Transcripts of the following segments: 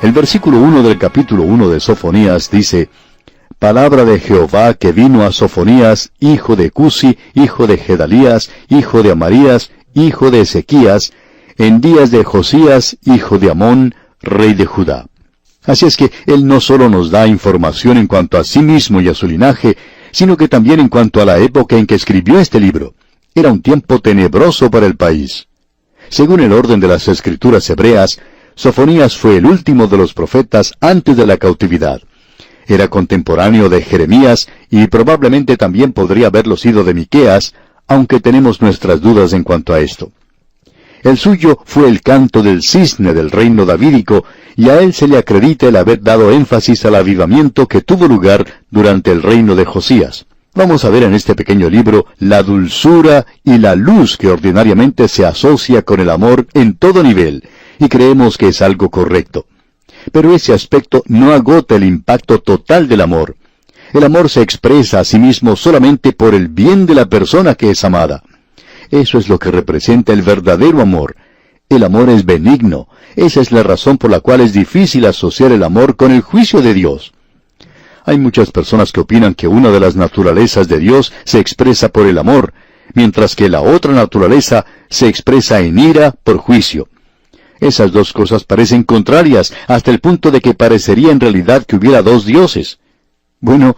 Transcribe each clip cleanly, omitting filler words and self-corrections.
El versículo 1 del capítulo 1 de Sofonías dice: Palabra de Jehová que vino a Sofonías, hijo de Cusi, hijo de Gedalías, hijo de Amarías, hijo de Ezequías, en días de Josías, hijo de Amón, rey de Judá. Así es que él no solo nos da información en cuanto a sí mismo y a su linaje, sino que también en cuanto a la época en que escribió este libro. Era un tiempo tenebroso para el país. Según el orden de las escrituras hebreas, Sofonías fue el último de los profetas antes de la cautividad. Era contemporáneo de Jeremías y probablemente también podría haberlo sido de Miqueas, aunque tenemos nuestras dudas en cuanto a esto. El suyo fue el canto del cisne del reino davídico, y a él se le acredita el haber dado énfasis al avivamiento que tuvo lugar durante el reino de Josías. Vamos a ver en este pequeño libro la dulzura y la luz que ordinariamente se asocia con el amor en todo nivel, y creemos que es algo correcto. Pero ese aspecto no agota el impacto total del amor. El amor se expresa a sí mismo solamente por el bien de la persona que es amada. Eso es lo que representa el verdadero amor. El amor es benigno. Esa es la razón por la cual es difícil asociar el amor con el juicio de Dios. Hay muchas personas que opinan que una de las naturalezas de Dios se expresa por el amor, mientras que la otra naturaleza se expresa en ira por juicio. Esas dos cosas parecen contrarias, hasta el punto de que parecería en realidad que hubiera dos dioses. Bueno,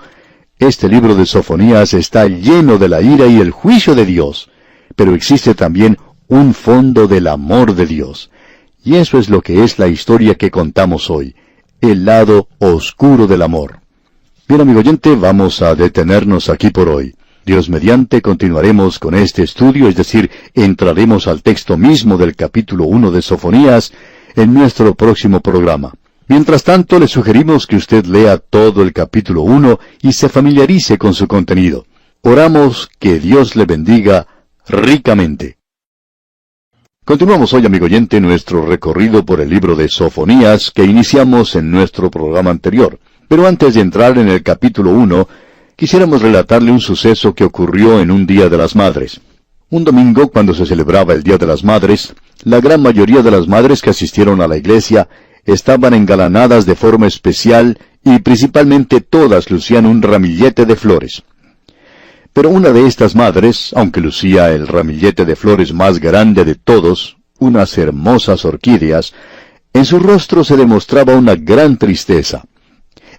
este libro de Sofonías está lleno de la ira y el juicio de Dios, pero existe también un fondo del amor de Dios. Y eso es lo que es la historia que contamos hoy, el lado oscuro del amor. Bien, amigo oyente, vamos a detenernos aquí por hoy. Dios mediante continuaremos con este estudio, es decir, entraremos al texto mismo del capítulo 1 de Sofonías en nuestro próximo programa. Mientras tanto, le sugerimos que usted lea todo el capítulo 1 y se familiarice con su contenido. Oramos que Dios le bendiga ricamente. Continuamos hoy, amigo oyente, nuestro recorrido por el libro de Sofonías que iniciamos en nuestro programa anterior. Pero antes de entrar en el capítulo 1, quisiéramos relatarle un suceso que ocurrió en un Día de las Madres. Un domingo, cuando se celebraba el Día de las Madres, la gran mayoría de las madres que asistieron a la iglesia estaban engalanadas de forma especial y principalmente todas lucían un ramillete de flores. Pero una de estas madres, aunque lucía el ramillete de flores más grande de todos, unas hermosas orquídeas, en su rostro se demostraba una gran tristeza.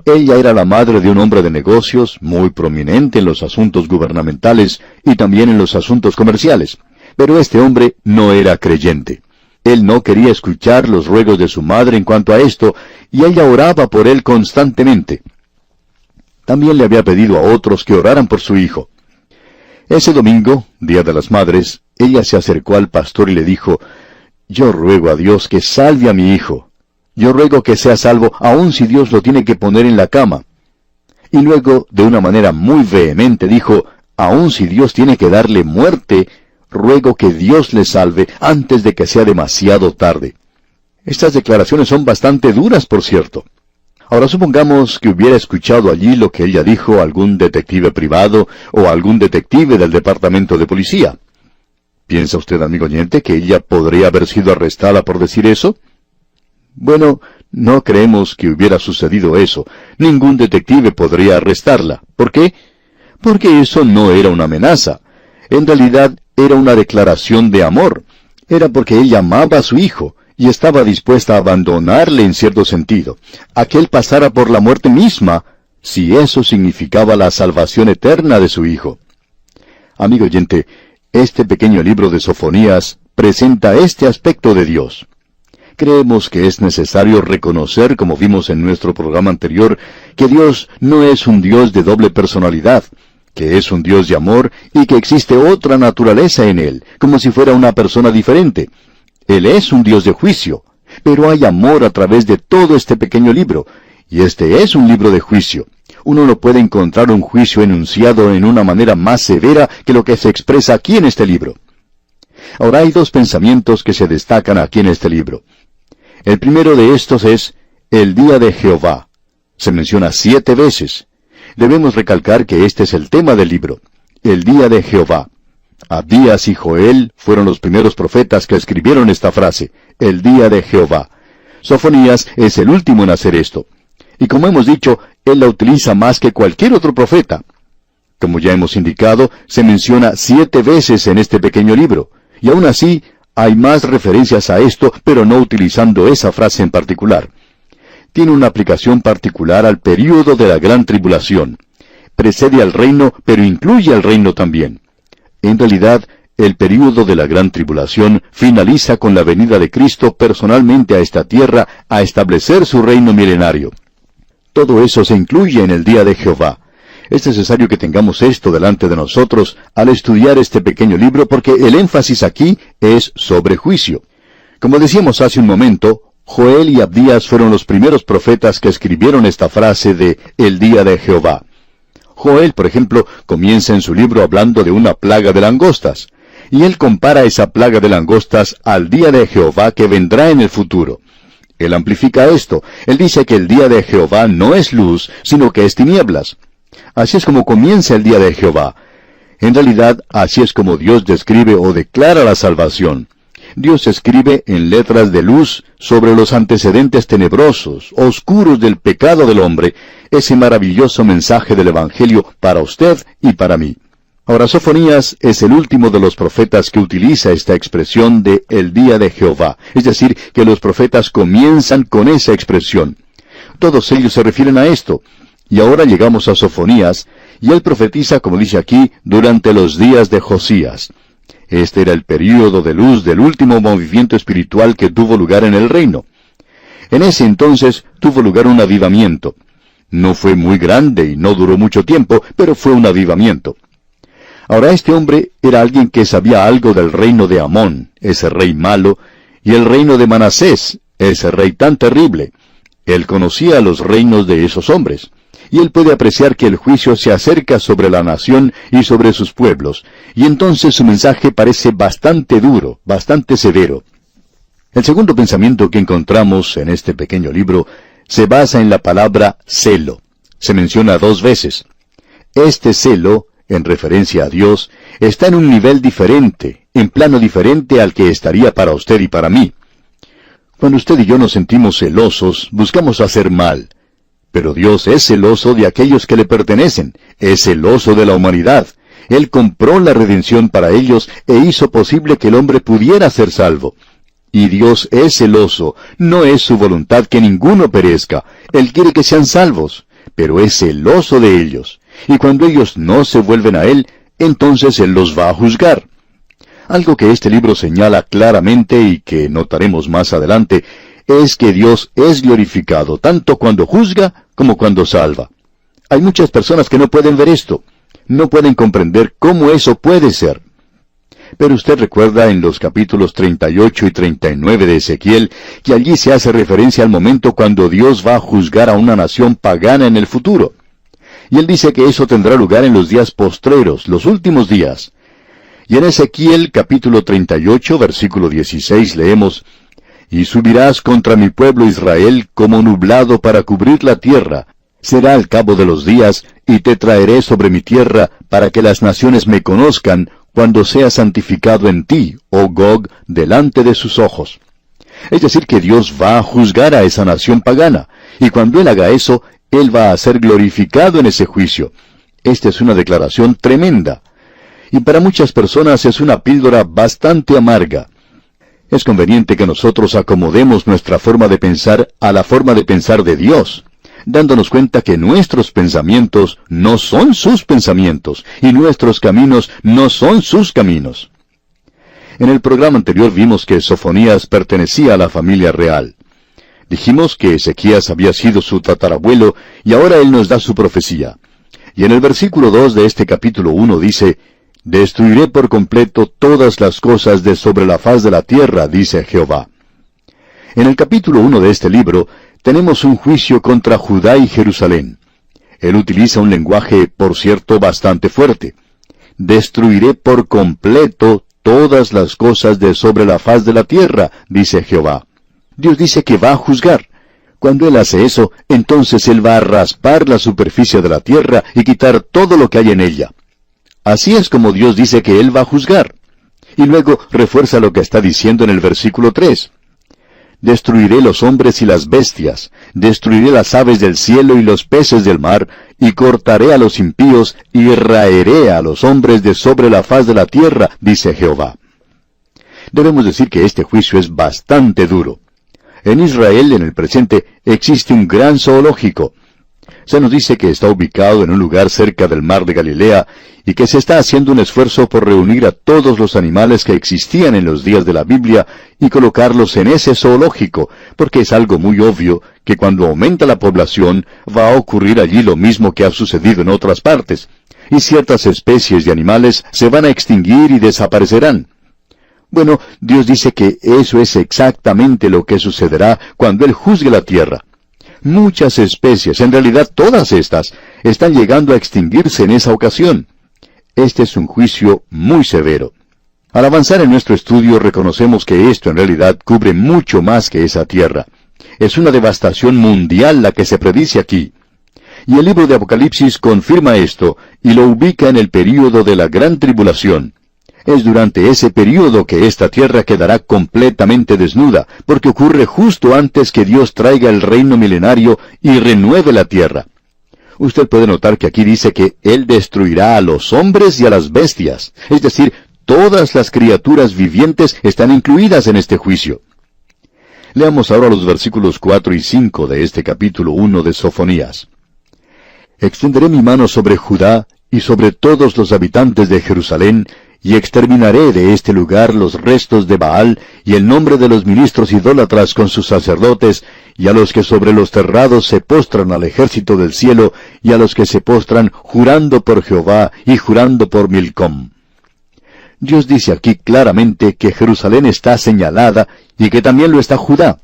Ella era la madre de un hombre de negocios muy prominente en los asuntos gubernamentales y también en los asuntos comerciales. Pero este hombre no era creyente. Él no quería escuchar los ruegos de su madre en cuanto a esto, y ella oraba por él constantemente. También le había pedido a otros que oraran por su hijo. Ese domingo, Día de las Madres, ella se acercó al pastor y le dijo: «Yo ruego a Dios que salve a mi hijo. Yo ruego que sea salvo, aun si Dios lo tiene que poner en la cama». Y luego, de una manera muy vehemente, dijo: «Aun si Dios tiene que darle muerte, ruego que Dios le salve antes de que sea demasiado tarde». Estas declaraciones son bastante duras, por cierto. Ahora supongamos que hubiera escuchado allí lo que ella dijo algún detective privado o algún detective del departamento de policía. ¿Piensa usted, amigo oyente, que ella podría haber sido arrestada por decir eso? Bueno, no creemos que hubiera sucedido eso. Ningún detective podría arrestarla. ¿Por qué? Porque eso no era una amenaza. En realidad, era una declaración de amor. Era porque ella amaba a su hijo y estaba dispuesta a abandonarle en cierto sentido, a que él pasara por la muerte misma, si eso significaba la salvación eterna de su hijo. Amigo oyente, este pequeño libro de Sofonías presenta este aspecto de Dios. Creemos que es necesario reconocer, como vimos en nuestro programa anterior, que Dios no es un Dios de doble personalidad, que es un Dios de amor y que existe otra naturaleza en Él, como si fuera una persona diferente. Él es un Dios de juicio, pero hay amor a través de todo este pequeño libro, y este es un libro de juicio. Uno no puede encontrar un juicio enunciado en una manera más severa que lo que se expresa aquí en este libro. Ahora hay dos pensamientos que se destacan aquí en este libro. El primero de estos es el día de Jehová. Se menciona 7 veces. Debemos recalcar que este es el tema del libro, el día de Jehová. Abdías y Joel fueron los primeros profetas que escribieron esta frase, el día de Jehová. Sofonías es el último en hacer esto. Y como hemos dicho, él la utiliza más que cualquier otro profeta. Como ya hemos indicado, se menciona 7 veces en este pequeño libro. Y aún así, hay más referencias a esto, pero no utilizando esa frase en particular. Tiene una aplicación particular al período de la gran tribulación. Precede al reino, pero incluye al reino también. En realidad, el período de la gran tribulación finaliza con la venida de Cristo personalmente a esta tierra a establecer su reino milenario. Todo eso se incluye en el día de Jehová. Es necesario que tengamos esto delante de nosotros al estudiar este pequeño libro porque el énfasis aquí es sobre juicio. Como decíamos hace un momento, Joel y Abdías fueron los primeros profetas que escribieron esta frase de el día de Jehová. Joel, por ejemplo, comienza en su libro hablando de una plaga de langostas, y él compara esa plaga de langostas al día de Jehová que vendrá en el futuro. Él amplifica esto. Él dice que el día de Jehová no es luz, sino que es tinieblas. Así es como comienza el día de Jehová. En realidad, así es como Dios describe o declara la salvación. Dios escribe en letras de luz sobre los antecedentes tenebrosos, oscuros del pecado del hombre, ese maravilloso mensaje del Evangelio para usted y para mí. Ahora, Sofonías es el último de los profetas que utiliza esta expresión de el día de Jehová. Es decir, que los profetas comienzan con esa expresión. Todos ellos se refieren a esto. Y ahora llegamos a Sofonías, y él profetiza, como dice aquí, durante los días de Josías. Este era el período de luz del último movimiento espiritual que tuvo lugar en el reino. En ese entonces tuvo lugar un avivamiento. No fue muy grande y no duró mucho tiempo, pero fue un avivamiento. Ahora este hombre era alguien que sabía algo del reino de Amón, ese rey malo, y el reino de Manasés, ese rey tan terrible. Él conocía los reinos de esos hombres. Y él puede apreciar que el juicio se acerca sobre la nación y sobre sus pueblos, y entonces su mensaje parece bastante duro, bastante severo. El segundo pensamiento que encontramos en este pequeño libro se basa en la palabra celo. Se menciona 2 veces. Este celo, en referencia a Dios, está en un nivel diferente, en plano diferente al que estaría para usted y para mí. Cuando usted y yo nos sentimos celosos, buscamos hacer mal. Pero Dios es celoso de aquellos que le pertenecen, es celoso de la humanidad. Él compró la redención para ellos e hizo posible que el hombre pudiera ser salvo. Y Dios es celoso, no es su voluntad que ninguno perezca. Él quiere que sean salvos, pero es celoso de ellos. Y cuando ellos no se vuelven a Él, entonces Él los va a juzgar. Algo que este libro señala claramente y que notaremos más adelante es que Dios es glorificado tanto cuando juzga como cuando salva. Hay muchas personas que no pueden ver esto, no pueden comprender cómo eso puede ser. Pero usted recuerda en los capítulos 38 y 39 de Ezequiel que allí se hace referencia al momento cuando Dios va a juzgar a una nación pagana en el futuro. Y él dice que eso tendrá lugar en los días postreros, los últimos días. Y en Ezequiel capítulo 38, versículo 16 leemos: Y subirás contra mi pueblo Israel como nublado para cubrir la tierra. Será al cabo de los días, y te traeré sobre mi tierra, para que las naciones me conozcan, cuando sea santificado en ti, oh Gog, delante de sus ojos. Es decir, que Dios va a juzgar a esa nación pagana, y cuando Él haga eso, Él va a ser glorificado en ese juicio. Esta es una declaración tremenda. Y para muchas personas es una píldora bastante amarga. Es conveniente que nosotros acomodemos nuestra forma de pensar a la forma de pensar de Dios, dándonos cuenta que nuestros pensamientos no son sus pensamientos, y nuestros caminos no son sus caminos. En el programa anterior vimos que Sofonías pertenecía a la familia real. Dijimos que Ezequías había sido su tatarabuelo, y ahora él nos da su profecía. Y en el versículo 2 de este capítulo 1 dice: Destruiré por completo todas las cosas de sobre la faz de la tierra, dice Jehová. En el capítulo 1 de este libro, tenemos un juicio contra Judá y Jerusalén. Él utiliza un lenguaje, por cierto, bastante fuerte. Destruiré por completo todas las cosas de sobre la faz de la tierra, dice Jehová. Dios dice que va a juzgar. Cuando Él hace eso, entonces Él va a raspar la superficie de la tierra y quitar todo lo que hay en ella. Así es como Dios dice que Él va a juzgar. Y luego refuerza lo que está diciendo en el versículo 3. Destruiré los hombres y las bestias, destruiré las aves del cielo y los peces del mar, y cortaré a los impíos, y raeré a los hombres de sobre la faz de la tierra, dice Jehová. Debemos decir que este juicio es bastante duro. En Israel, en el presente, existe un gran zoológico. Se nos dice que está ubicado en un lugar cerca del mar de Galilea y que se está haciendo un esfuerzo por reunir a todos los animales que existían en los días de la Biblia y colocarlos en ese zoológico, porque es algo muy obvio que cuando aumenta la población va a ocurrir allí lo mismo que ha sucedido en otras partes, y ciertas especies de animales se van a extinguir y desaparecerán. Bueno, Dios dice que eso es exactamente lo que sucederá cuando Él juzgue la tierra. Muchas especies, en realidad todas estas, están llegando a extinguirse en esa ocasión. Este es un juicio muy severo. Al avanzar en nuestro estudio reconocemos que esto en realidad cubre mucho más que esa tierra. Es una devastación mundial la que se predice aquí. Y el libro de Apocalipsis confirma esto y lo ubica en el período de la gran tribulación. Es durante ese período que esta tierra quedará completamente desnuda, porque ocurre justo antes que Dios traiga el reino milenario y renueve la tierra. Usted puede notar que aquí dice que Él destruirá a los hombres y a las bestias, es decir, todas las criaturas vivientes están incluidas en este juicio. Leamos ahora los versículos 4 y 5 de este capítulo 1 de Sofonías. Extenderé mi mano sobre Judá y sobre todos los habitantes de Jerusalén, y exterminaré de este lugar los restos de Baal, y el nombre de los ministros idólatras con sus sacerdotes, y a los que sobre los terrados se postran al ejército del cielo, y a los que se postran jurando por Jehová y jurando por Milcom. Dios dice aquí claramente que Jerusalén está señalada, y que también lo está Judá.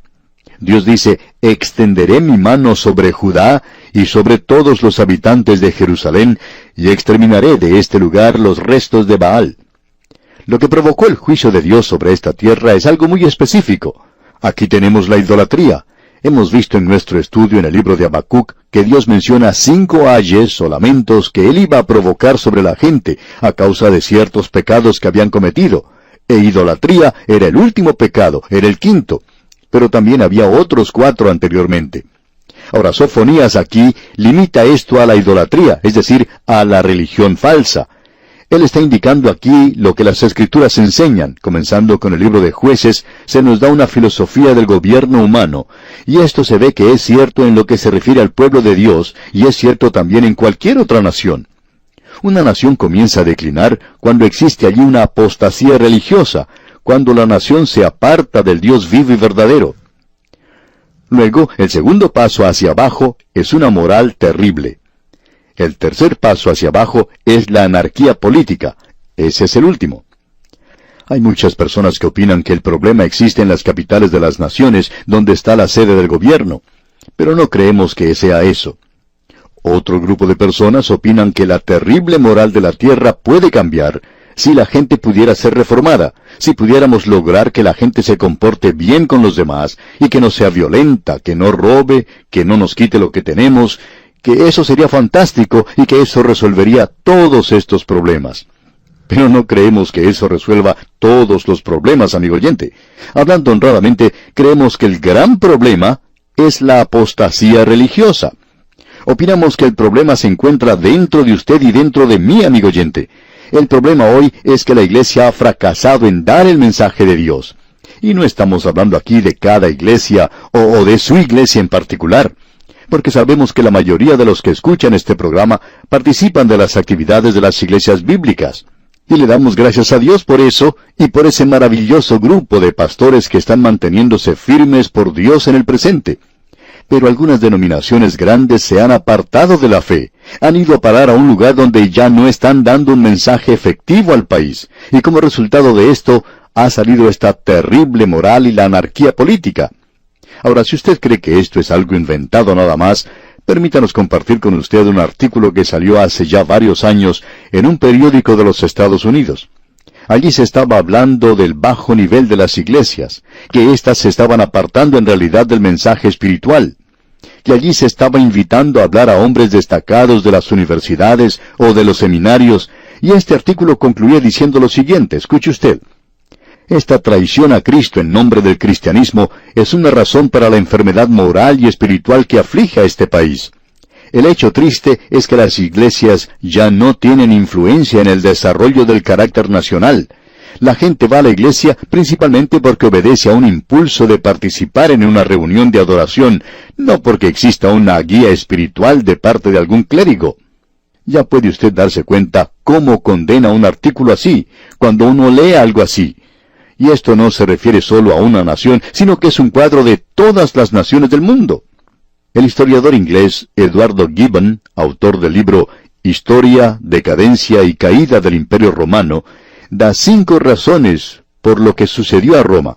Dios dice, extenderé mi mano sobre Judá y sobre todos los habitantes de Jerusalén, y exterminaré de este lugar los restos de Baal. Lo que provocó el juicio de Dios sobre esta tierra es algo muy específico. Aquí tenemos la idolatría. Hemos visto en nuestro estudio en el libro de Habacuc que Dios menciona 5 ayes o lamentos que Él iba a provocar sobre la gente a causa de ciertos pecados que habían cometido. E idolatría era el último pecado, era el quinto. Pero también había otros 4 anteriormente. Ahora, Sofonías aquí limita esto a la idolatría, es decir, a la religión falsa. Él está indicando aquí lo que las Escrituras enseñan. Comenzando con el libro de Jueces, se nos da una filosofía del gobierno humano, y esto se ve que es cierto en lo que se refiere al pueblo de Dios, y es cierto también en cualquier otra nación. Una nación comienza a declinar cuando existe allí una apostasía religiosa, cuando la nación se aparta del Dios vivo y verdadero. Luego, el segundo paso hacia abajo es una moral terrible. El tercer paso hacia abajo es la anarquía política. Ese es el último. Hay muchas personas que opinan que el problema existe en las capitales de las naciones, donde está la sede del gobierno, pero no creemos que sea eso. Otro grupo de personas opinan que la terrible moral de la tierra puede cambiar si la gente pudiera ser reformada, si pudiéramos lograr que la gente se comporte bien con los demás y que no sea violenta, que no robe, que no nos quite lo que tenemos, que eso sería fantástico y que eso resolvería todos estos problemas. Pero no creemos que eso resuelva todos los problemas, amigo oyente. Hablando honradamente, creemos que el gran problema es la apostasía religiosa. Opinamos que el problema se encuentra dentro de usted y dentro de mí, amigo oyente. El problema hoy es que la iglesia ha fracasado en dar el mensaje de Dios. Y no estamos hablando aquí de cada iglesia o de su iglesia en particular, porque sabemos que la mayoría de los que escuchan este programa participan de las actividades de las iglesias bíblicas. Y le damos gracias a Dios por eso y por ese maravilloso grupo de pastores que están manteniéndose firmes por Dios en el presente. Pero algunas denominaciones grandes se han apartado de la fe, han ido a parar a un lugar donde ya no están dando un mensaje efectivo al país, y como resultado de esto ha salido esta terrible moral y la anarquía política. Ahora, si usted cree que esto es algo inventado nada más, permítanos compartir con usted un artículo que salió hace ya varios años en un periódico de los Estados Unidos. Allí se estaba hablando del bajo nivel de las iglesias, que éstas se estaban apartando en realidad del mensaje espiritual, que allí se estaba invitando a hablar a hombres destacados de las universidades o de los seminarios, y este artículo concluía diciendo lo siguiente, escuche usted. Esta traición a Cristo en nombre del cristianismo es una razón para la enfermedad moral y espiritual que aflige a este país. El hecho triste es que las iglesias ya no tienen influencia en el desarrollo del carácter nacional. La gente va a la iglesia principalmente porque obedece a un impulso de participar en una reunión de adoración, no porque exista una guía espiritual de parte de algún clérigo. Ya puede usted darse cuenta cómo condena un artículo así, cuando uno lee algo así. Y esto no se refiere solo a una nación, sino que es un cuadro de todas las naciones del mundo. El historiador inglés Eduardo Gibbon, autor del libro Historia, Decadencia y Caída del Imperio Romano, da 5 razones por lo que sucedió a Roma.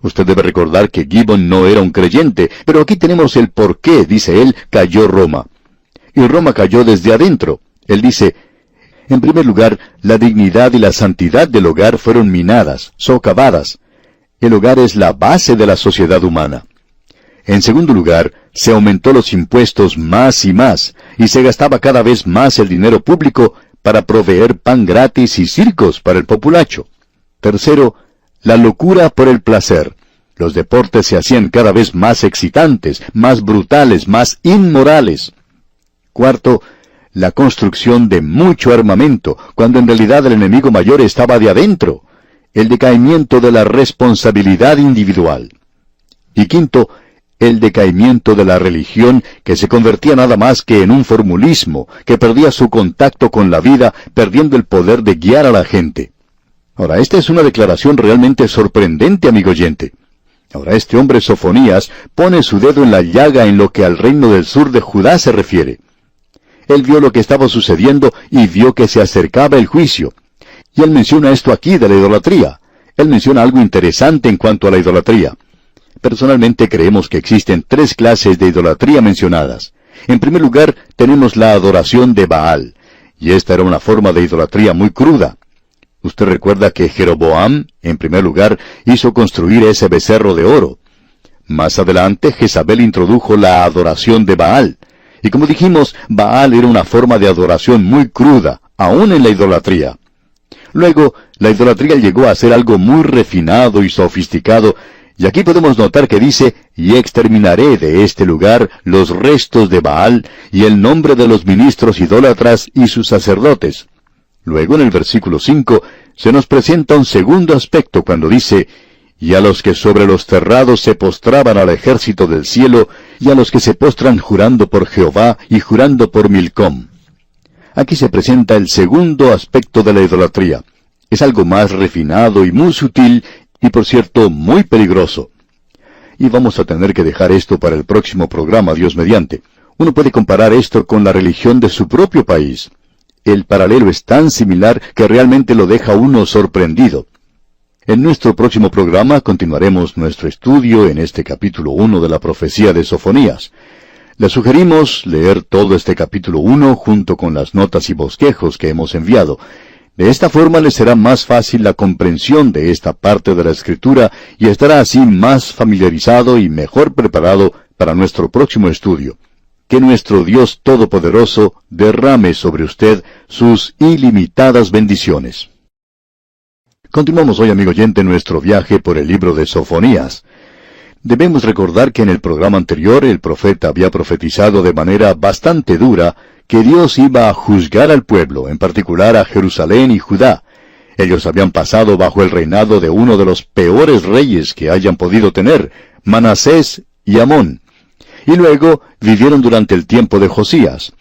Usted debe recordar que Gibbon no era un creyente, pero aquí tenemos el por qué, dice él, cayó Roma. Y Roma cayó desde adentro. Él dice, en primer lugar, la dignidad y la santidad del hogar fueron minadas, socavadas. El hogar es la base de la sociedad humana. En segundo lugar, se aumentó los impuestos más y se gastaba cada vez más el dinero público para proveer pan gratis y circos para el populacho. Tercero, la locura por el placer. Los deportes se hacían cada vez más excitantes, más brutales, más inmorales. Cuarto, la construcción de mucho armamento, cuando en realidad el enemigo mayor estaba de adentro. El decaimiento de la responsabilidad individual. Y quinto, el decaimiento de la religión, que se convertía nada más que en un formulismo, que perdía su contacto con la vida, perdiendo el poder de guiar a la gente. Ahora, esta es una declaración realmente sorprendente, amigo oyente. Ahora, este hombre Sofonías pone su dedo en la llaga en lo que al reino del sur de Judá se refiere. Él vio lo que estaba sucediendo y vio que se acercaba el juicio. Y él menciona esto aquí de la idolatría. Él menciona algo interesante en cuanto a la idolatría. Personalmente creemos que existen 3 clases de idolatría mencionadas. En primer lugar, tenemos la adoración de Baal, y esta era una forma de idolatría muy cruda. Usted recuerda que Jeroboam, en primer lugar, hizo construir ese becerro de oro. Más adelante, Jezabel introdujo la adoración de Baal. Y como dijimos, Baal era una forma de adoración muy cruda, aún en la idolatría. Luego, la idolatría llegó a ser algo muy refinado y sofisticado, y aquí podemos notar que dice, y exterminaré de este lugar los restos de Baal, y el nombre de los ministros idólatras y sus sacerdotes. Luego en el versículo 5, se nos presenta un segundo aspecto cuando dice, y a los que sobre los terrados se postraban al ejército del cielo, y a los que se postran jurando por Jehová y jurando por Milcom. Aquí se presenta el segundo aspecto de la idolatría. Es algo más refinado y muy sutil, y por cierto, muy peligroso. Y vamos a tener que dejar esto para el próximo programa, Dios mediante. Uno puede comparar esto con la religión de su propio país. El paralelo es tan similar que realmente lo deja uno sorprendido. En nuestro próximo programa continuaremos nuestro estudio en este capítulo 1 de la profecía de Sofonías. Le sugerimos leer todo este capítulo 1 junto con las notas y bosquejos que hemos enviado. De esta forma le será más fácil la comprensión de esta parte de la Escritura y estará así más familiarizado y mejor preparado para nuestro próximo estudio. Que nuestro Dios Todopoderoso derrame sobre usted sus ilimitadas bendiciones. Continuamos hoy, amigo oyente, nuestro viaje por el libro de Sofonías. Debemos recordar que en el programa anterior el profeta había profetizado de manera bastante dura que Dios iba a juzgar al pueblo, en particular a Jerusalén y Judá. Ellos habían pasado bajo el reinado de uno de los peores reyes que hayan podido tener, Manasés y Amón. Y luego vivieron durante el tiempo de Josías.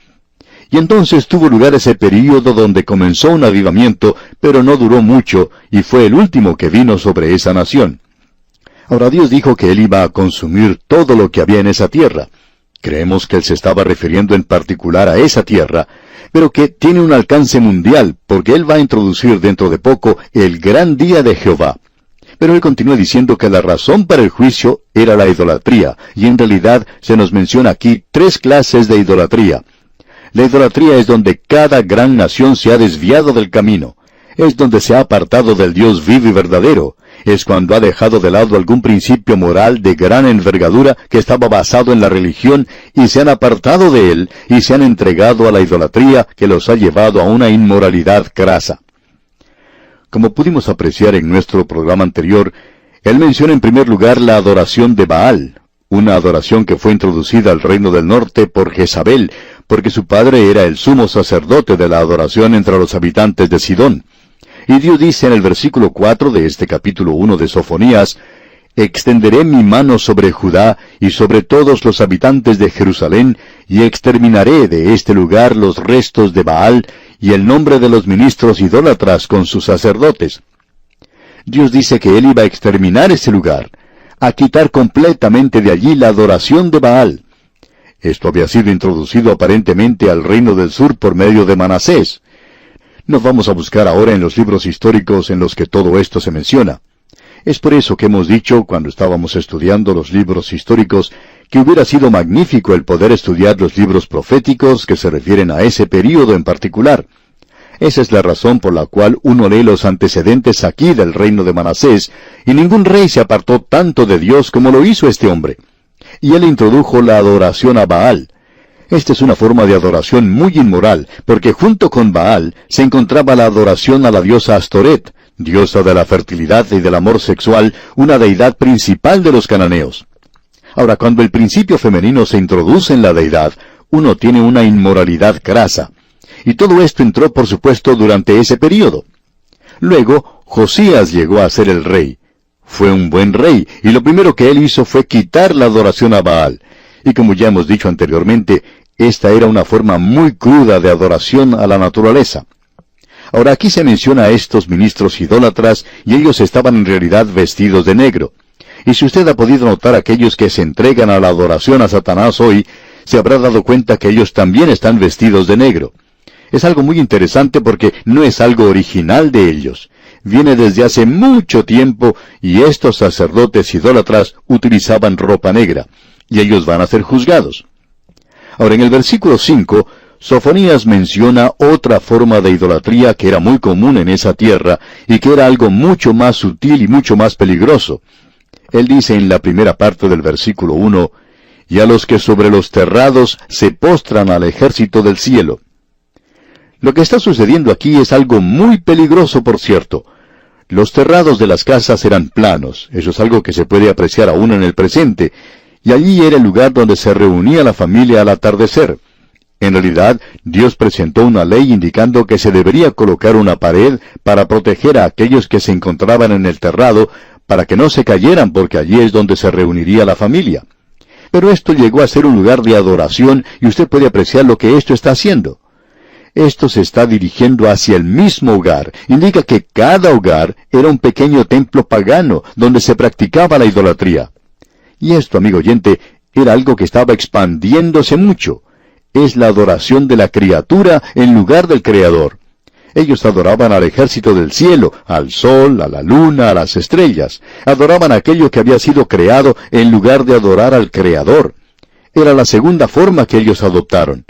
Y entonces tuvo lugar ese período donde comenzó un avivamiento, pero no duró mucho, y fue el último que vino sobre esa nación. Ahora Dios dijo que Él iba a consumir todo lo que había en esa tierra. Creemos que Él se estaba refiriendo en particular a esa tierra, pero que tiene un alcance mundial, porque Él va a introducir dentro de poco el gran día de Jehová. Pero Él continúa diciendo que la razón para el juicio era la idolatría, y en realidad se nos menciona aquí 3 clases de idolatría. La idolatría es donde cada gran nación se ha desviado del camino. Es donde se ha apartado del Dios vivo y verdadero. Es cuando ha dejado de lado algún principio moral de gran envergadura que estaba basado en la religión y se han apartado de él y se han entregado a la idolatría que los ha llevado a una inmoralidad crasa. Como pudimos apreciar en nuestro programa anterior, él menciona en primer lugar la adoración de Baal, una adoración que fue introducida al reino del norte por Jezabel, porque su padre era el sumo sacerdote de la adoración entre los habitantes de Sidón. Y Dios dice en el versículo 4 de este capítulo 1 de Sofonías, «Extenderé mi mano sobre Judá y sobre todos los habitantes de Jerusalén, y exterminaré de este lugar los restos de Baal y el nombre de los ministros idólatras con sus sacerdotes». Dios dice que Él iba a exterminar ese lugar, a quitar completamente de allí la adoración de Baal. Esto había sido introducido aparentemente al reino del sur por medio de Manasés. No vamos a buscar ahora en los libros históricos en los que todo esto se menciona. Es por eso que hemos dicho, cuando estábamos estudiando los libros históricos, que hubiera sido magnífico el poder estudiar los libros proféticos que se refieren a ese período en particular. Esa es la razón por la cual uno lee los antecedentes aquí del reino de Manasés, y ningún rey se apartó tanto de Dios como lo hizo este hombre. Y él introdujo la adoración a Baal. Esta es una forma de adoración muy inmoral, porque junto con Baal se encontraba la adoración a la diosa Astoret, diosa de la fertilidad y del amor sexual, una deidad principal de los cananeos. Ahora, cuando el principio femenino se introduce en la deidad, uno tiene una inmoralidad grasa. Y todo esto entró, por supuesto, durante ese período. Luego, Josías llegó a ser el rey. Fue un buen rey, y lo primero que él hizo fue quitar la adoración a Baal. Y como ya hemos dicho anteriormente, esta era una forma muy cruda de adoración a la naturaleza. Ahora aquí se menciona a estos ministros idólatras, y ellos estaban en realidad vestidos de negro. Y si usted ha podido notar aquellos que se entregan a la adoración a Satanás hoy, se habrá dado cuenta que ellos también están vestidos de negro. Es algo muy interesante porque no es algo original de ellos. Viene desde hace mucho tiempo, y estos sacerdotes idólatras utilizaban ropa negra, y ellos van a ser juzgados. Ahora en el versículo 5, Sofonías menciona otra forma de idolatría que era muy común en esa tierra, y que era algo mucho más sutil y mucho más peligroso. Él dice en la primera parte del versículo 1, «Y a los que sobre los terrados se postran al ejército del cielo». Lo que está sucediendo aquí es algo muy peligroso, por cierto. Los terrados de las casas eran planos, eso es algo que se puede apreciar aún en el presente, y allí era el lugar donde se reunía la familia al atardecer. En realidad, Dios presentó una ley indicando que se debería colocar una pared para proteger a aquellos que se encontraban en el terrado, para que no se cayeran, porque allí es donde se reuniría la familia. Pero esto llegó a ser un lugar de adoración, y usted puede apreciar lo que esto está haciendo. Esto se está dirigiendo hacia el mismo hogar. Indica que cada hogar era un pequeño templo pagano donde se practicaba la idolatría. Y esto, amigo oyente, era algo que estaba expandiéndose mucho. Es la adoración de la criatura en lugar del Creador. Ellos adoraban al ejército del cielo, al sol, a la luna, a las estrellas. Adoraban aquello que había sido creado en lugar de adorar al Creador. Era la segunda forma que ellos adoptaron.